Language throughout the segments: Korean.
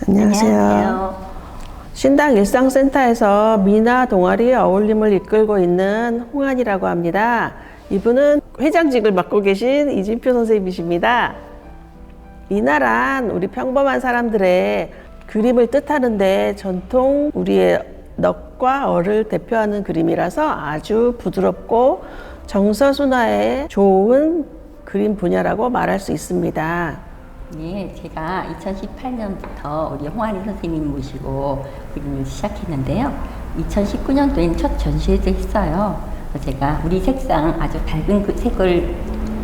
안녕하세요. 신당 일상센터에서 미나 동아리 어울림을 이끌고 있는 홍안이라고 합니다. 이분은 회장직을 맡고 계신 이진표 선생님이십니다. 미나란 우리 평범한 사람들의 그림을 뜻하는데 전통 우리의 넋과 얼을 대표하는 그림이라서 아주 부드럽고 정서순화에 좋은 그림 분야라고 말할 수 있습니다. 네, 제가 2018년부터 우리 홍아리 선생님 모시고 그림을 시작했는데요. 2019년도에는 첫 전시회도 했어요. 그래서 제가 우리 색상 아주 밝은 그 색을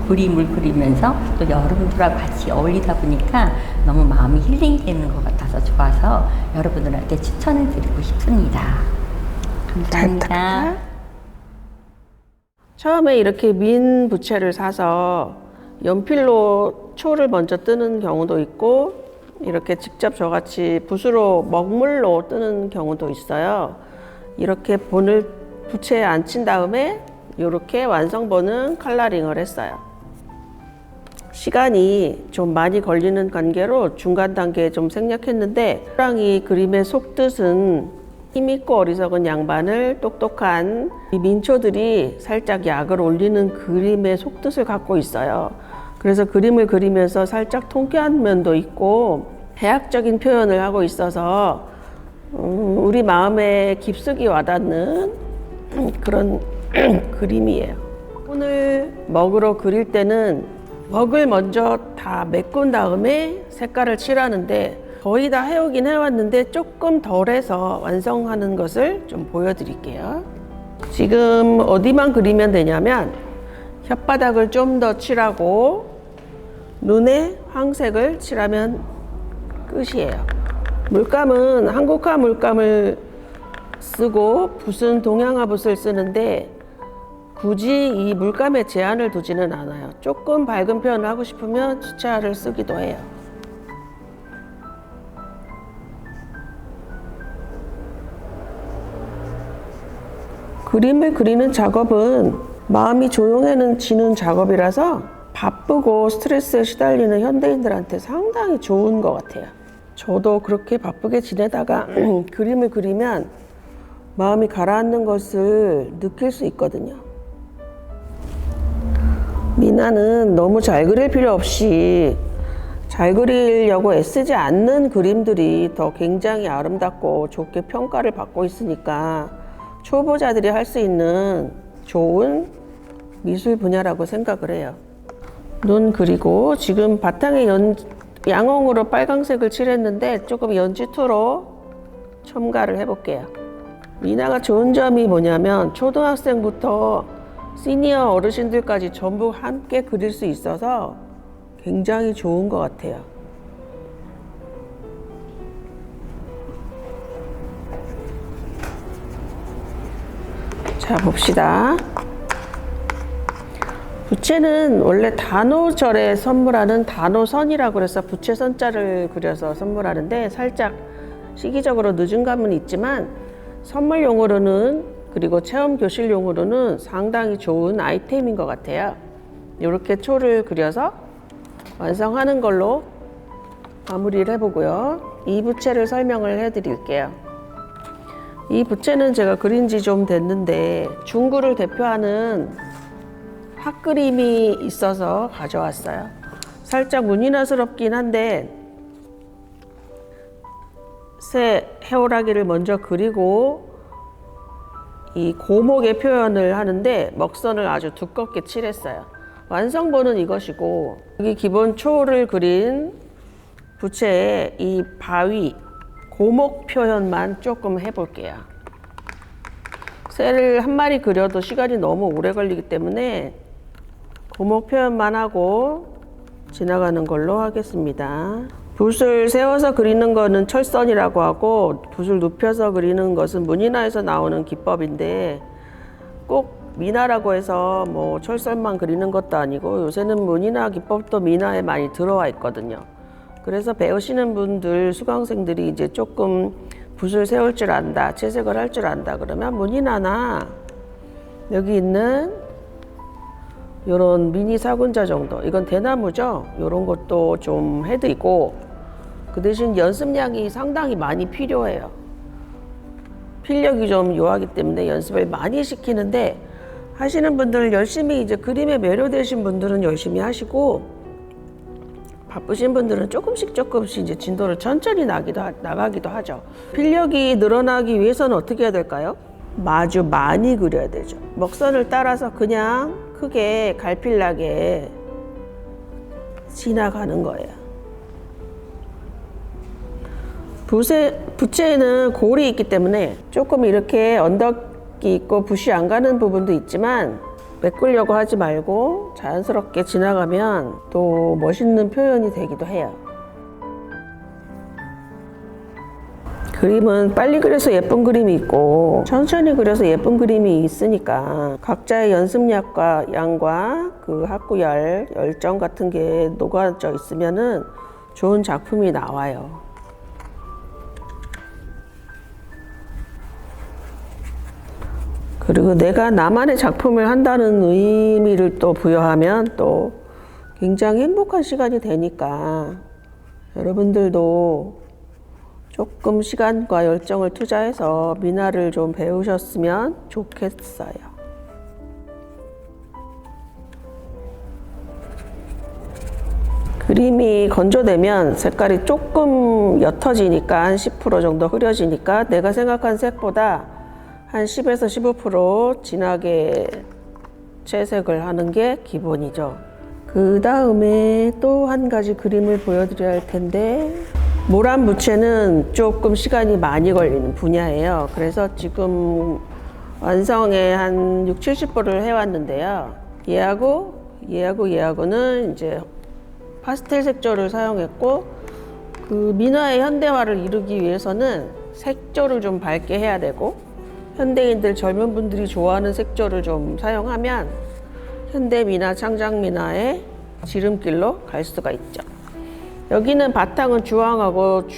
그림을 그리면서 또 여러분들하고 같이 어울리다 보니까 너무 마음이 힐링이 되는 것 같아서 좋아서 여러분들한테 추천을 드리고 싶습니다. 감사합니다. 처음에 이렇게 민 부채를 사서 연필로 초를 먼저 뜨는 경우도 있고 이렇게 직접 저같이 붓으로 먹물로 뜨는 경우도 있어요. 이렇게 본을 부채에 앉힌 다음에 이렇게 완성본은 컬러링을 했어요. 시간이 좀 많이 걸리는 관계로 중간 단계에 좀 생략했는데 호랑이 그림의 속뜻은 힘있고 어리석은 양반을 똑똑한 이 민초들이 살짝 약을 올리는 그림의 속뜻을 갖고 있어요. 그래서 그림을 그리면서 살짝 통쾌한 면도 있고 해학적인 표현을 하고 있어서 우리 마음에 깊숙이 와닿는 그런 그림이에요. 오늘 먹으로 그릴 때는 먹을 먼저 다 메꾼 다음에 색깔을 칠하는데 거의 다 해오긴 해왔는데 조금 덜해서 완성하는 것을 좀 보여드릴게요. 지금 어디만 그리면 되냐면 혓바닥을 좀 더 칠하고 눈에 황색을 칠하면 끝이에요. 물감은 한국화 물감을 쓰고 붓은 동양화 붓을 쓰는데 굳이 이 물감에 제한을 두지는 않아요. 조금 밝은 표현을 하고 싶으면 수채화를 쓰기도 해요. 그림을 그리는 작업은 마음이 조용해지는 작업이라서 바쁘고 스트레스에 시달리는 현대인들한테 상당히 좋은 것 같아요. 저도 그렇게 바쁘게 지내다가 그림을 그리면 마음이 가라앉는 것을 느낄 수 있거든요. 미나는 너무 잘 그릴 필요 없이 잘 그리려고 애쓰지 않는 그림들이 더 굉장히 아름답고 좋게 평가를 받고 있으니까 초보자들이 할 수 있는 좋은 미술 분야라고 생각을 해요. 눈 그리고 지금 바탕에 양홍으로 빨강색을 칠했는데 조금 연지2로 첨가를 해볼게요. 미나가 좋은 점이 뭐냐면 초등학생부터 시니어 어르신들까지 전부 함께 그릴 수 있어서 굉장히 좋은 것 같아요. 자, 봅시다. 부채는 원래 단오절에 선물하는 단오선이라고 해서 부채선자를 그려서 선물하는데 살짝 시기적으로 늦은 감은 있지만 선물용으로는 그리고 체험교실용으로는 상당히 좋은 아이템인 것 같아요. 이렇게 초를 그려서 완성하는 걸로 마무리를 해보고요. 이 부채를 설명을 해드릴게요. 이 부채는 제가 그린 지 좀 됐는데 중구를 대표하는 핫그림이 있어서 가져왔어요. 살짝 무늬나스럽긴 한데 새 해오라기를 먼저 그리고 이 고목의 표현을 하는데 먹선을 아주 두껍게 칠했어요. 완성본은 이것이고 여기 기본 초를 그린 부채에 이 바위 고목 표현만 조금 해볼게요. 새를 한 마리 그려도 시간이 너무 오래 걸리기 때문에 고목 표현만 하고 지나가는 걸로 하겠습니다. 붓을 세워서 그리는 거는 철선이라고 하고 붓을 눕혀서 그리는 것은 문인화에서 나오는 기법인데 꼭 미나라고 해서 뭐 철선만 그리는 것도 아니고 요새는 문인화 기법도 미나에 많이 들어와 있거든요. 그래서 배우시는 분들, 수강생들이 이제 조금 붓을 세울 줄 안다, 채색을 할 줄 안다 그러면 문인화나 여기 있는 요런 미니 사군자 정도, 이건 대나무죠. 요런 것도 좀 해드리고 그 대신 연습량이 상당히 많이 필요해요. 필력이 좀 요하기 때문에 연습을 많이 시키는데, 하시는 분들 열심히 이제 그림에 매료되신 분들은 열심히 하시고, 바쁘신 분들은 조금씩 이제 진도를 천천히 나가기도 하죠. 필력이 늘어나기 위해서는 어떻게 해야 될까요? 아주 많이 그려야 되죠. 먹선을 따라서 그냥 크게 갈필나게 지나가는 거예요. 부채에는 골이 있기 때문에 조금 이렇게 언덕이 있고 붓이 안 가는 부분도 있지만 메꾸려고 하지 말고 자연스럽게 지나가면 또 멋있는 표현이 되기도 해요. 그림은 빨리 그려서 예쁜 그림이 있고 천천히 그려서 예쁜 그림이 있으니까 각자의 연습량과 양과 그 학구열, 열정 같은 게 녹아져 있으면은 좋은 작품이 나와요. 그리고 내가 나만의 작품을 한다는 의미를 또 부여하면 또 굉장히 행복한 시간이 되니까 여러분들도 조금 시간과 열정을 투자해서 미나를 좀 배우셨으면 좋겠어요. 그림이 건조되면 색깔이 조금 옅어지니까 한 10% 정도 흐려지니까 내가 생각한 색보다 한 10에서 15% 진하게 채색을 하는 게 기본이죠. 그 다음에 또 한 가지 그림을 보여드려야 할 텐데, 모란 부채는 조금 시간이 많이 걸리는 분야예요. 그래서 지금 완성에 한 60-70%를 해왔는데요. 얘하고는 이제 파스텔 색조를 사용했고, 그 민화의 현대화를 이루기 위해서는 색조를 좀 밝게 해야 되고, 현대인들 젊은 분들이 좋아하는 색조를 좀 사용하면 현대 미나, 창작 미나의 지름길로 갈 수가 있죠. 여기는 바탕은 주황하고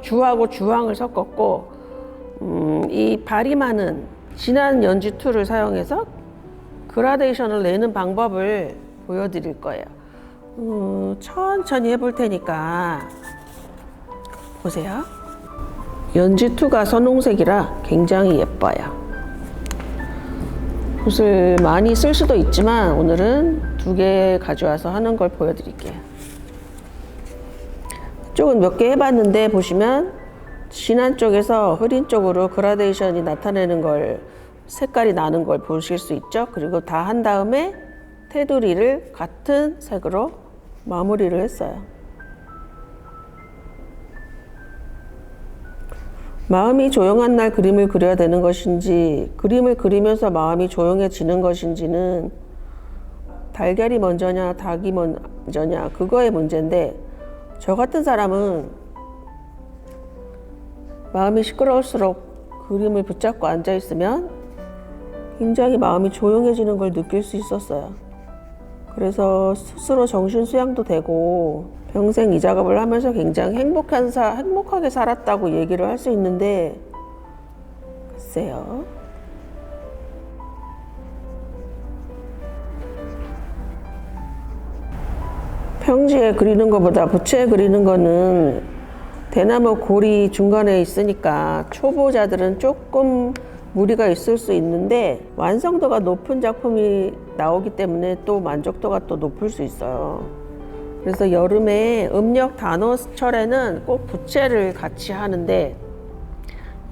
주황을 섞었고, 이 바리마는 진한 연지 툴을 사용해서 그라데이션을 내는 방법을 보여드릴 거예요. 천천히 해볼 테니까 보세요. 연지2가 선홍색이라 굉장히 예뻐요. 붓을 많이 쓸 수도 있지만 오늘은 2개 가져와서 하는 걸 보여드릴게요. 이쪽은 몇 개 해봤는데 보시면 진한 쪽에서 흐린 쪽으로 그라데이션이 나타내는 걸, 색깔이 나는 걸 보실 수 있죠. 그리고 다 한 다음에 테두리를 같은 색으로 마무리를 했어요. 마음이 조용한 날 그림을 그려야 되는 것인지, 그림을 그리면서 마음이 조용해지는 것인지는 달걀이 먼저냐 닭이 먼저냐 그거의 문제인데, 저 같은 사람은 마음이 시끄러울수록 그림을 붙잡고 앉아있으면 굉장히 마음이 조용해지는 걸 느낄 수 있었어요. 그래서 스스로 정신 수양도 되고 평생 이 작업을 하면서 굉장히 행복하게 살았다고 얘기를 할 수 있는데, 글쎄요. 평지에 그리는 것보다 부채에 그리는 거는 대나무 골이 중간에 있으니까 초보자들은 조금 무리가 있을 수 있는데 완성도가 높은 작품이 나오기 때문에 또 만족도가 또 높을 수 있어요. 그래서 여름에 음력 단오철에는 꼭 부채를 같이 하는데,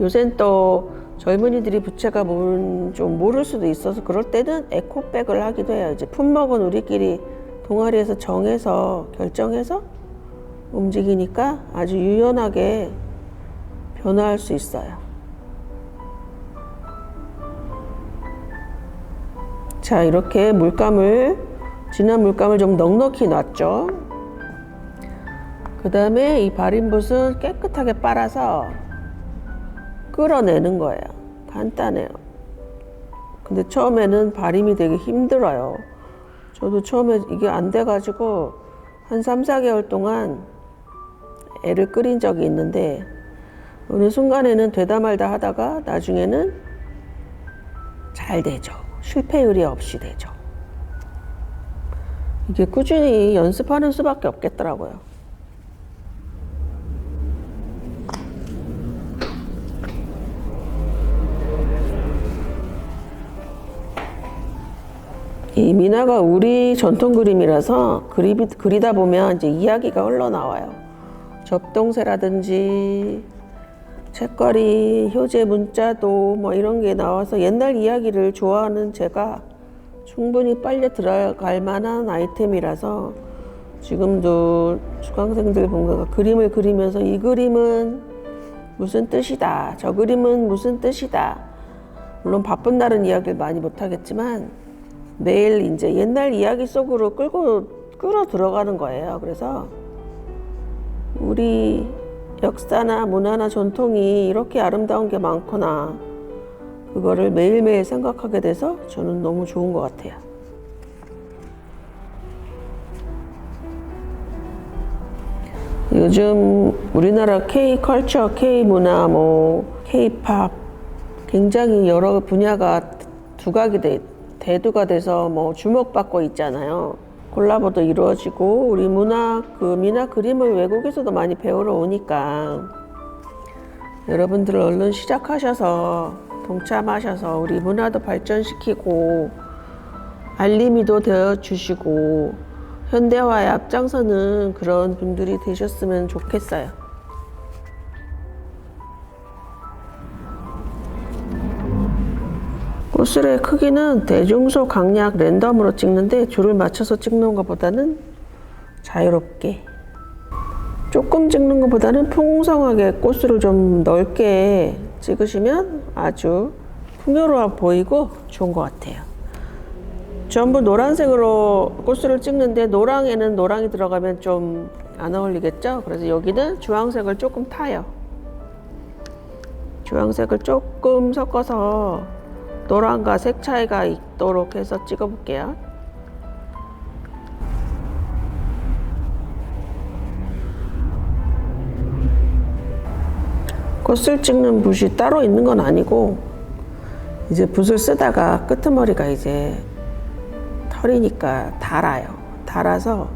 요새는 또 젊은이들이 부채가 좀 모를 수도 있어서 그럴 때는 에코백을 하기도 해요. 이제 품목은 우리끼리 동아리에서 정해서 결정해서 움직이니까 아주 유연하게 변화할 수 있어요. 자, 이렇게 진한 물감을 좀 넉넉히 놨죠. 그 다음에 이 발인붓은 깨끗하게 빨아서 끌어내는 거예요. 간단해요. 근데 처음에는 발임이 되게 힘들어요. 저도 처음에 이게 안 돼가지고 한 3-4개월 동안 애를 끓인 적이 있는데, 어느 순간에는 되다 말다 하다가 나중에는 잘 되죠. 실패율이 없이 되죠. 이게 꾸준히 연습하는 수밖에 없겠더라고요. 이 미나가 우리 전통 그림이라서 그리다 보면 이제 이야기가 흘러나와요. 접동새라든지 책거리, 효제 문자도 뭐 이런 게 나와서 옛날 이야기를 좋아하는 제가 충분히 빨려 들어갈 만한 아이템이라서 지금도 수강생들 본가 그림을 그리면서 이 그림은 무슨 뜻이다, 저 그림은 무슨 뜻이다. 물론 바쁜 날은 이야기를 많이 못하겠지만 매일 이제 옛날 이야기 속으로 끌어 들어가는 거예요. 그래서 우리 역사나 문화나 전통이 이렇게 아름다운 게 많구나. 그거를 매일매일 생각하게 돼서 저는 너무 좋은 것 같아요. 요즘 우리나라 K-컬처, K-문화, K-팝 굉장히 여러 분야가 대두가 돼서 주목받고 있잖아요. 콜라보도 이루어지고 우리 미나 그림을 외국에서도 많이 배우러 오니까 여러분들 얼른 시작하셔서 동참하셔서 우리 문화도 발전시키고 알림이도 되어주시고 현대화에 앞장서는 그런 분들이 되셨으면 좋겠어요. 꽃술의 크기는 대중소 강약 랜덤으로 찍는데 줄을 맞춰서 찍는 것보다는 자유롭게 조금 찍는 것보다는 풍성하게 꽃술을 좀 넓게 찍으시면 아주 풍요로워 보이고 좋은 것 같아요. 전부 노란색으로 꽃술을 찍는데 노랑에는 노랑이 들어가면 좀 안 어울리겠죠? 그래서 여기는 주황색을 조금 타요. 주황색을 조금 섞어서 노랑과 색 차이가 있도록 해서 찍어 볼게요. 꽃을 찍는 붓이 따로 있는 건 아니고 이제 붓을 쓰다가 끄트머리가 이제 털이니까 달아서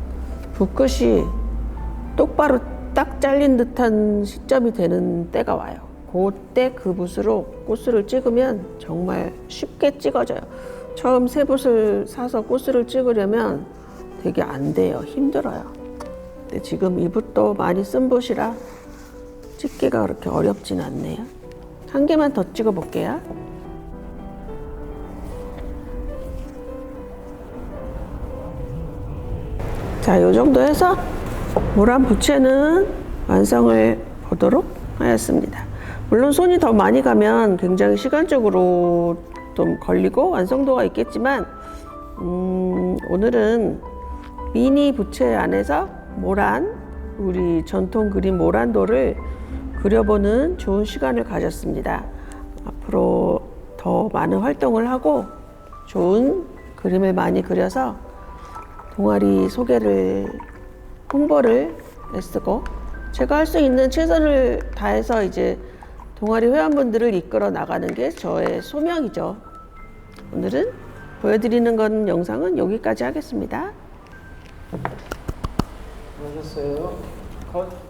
붓끝이 똑바로 딱 잘린 듯한 시점이 되는 때가 와요. 그때 그 붓으로 꽃술을 찍으면 정말 쉽게 찍어져요. 처음 새 붓을 사서 꽃술을 찍으려면 되게 안 돼요. 힘들어요. 근데 지금 이 붓도 많이 쓴 붓이라 찍기가 그렇게 어렵진 않네요. 한 개만 더 찍어 볼게요. 자, 요 정도 해서 모란 부채는 완성을 보도록 하였습니다. 물론 손이 더 많이 가면 굉장히 시간적으로 좀 걸리고 완성도가 있겠지만 오늘은 미니 부채 안에서 우리 전통 그림 모란도를 그려보는 좋은 시간을 가졌습니다. 앞으로 더 많은 활동을 하고 좋은 그림을 많이 그려서 동아리 홍보를 애쓰고 제가 할 수 있는 최선을 다해서 이제 동아리 회원분들을 이끌어 나가는 게 저의 소명이죠. 오늘은 보여드리는 영상은 여기까지 하겠습니다. 수고하셨어요. 컷.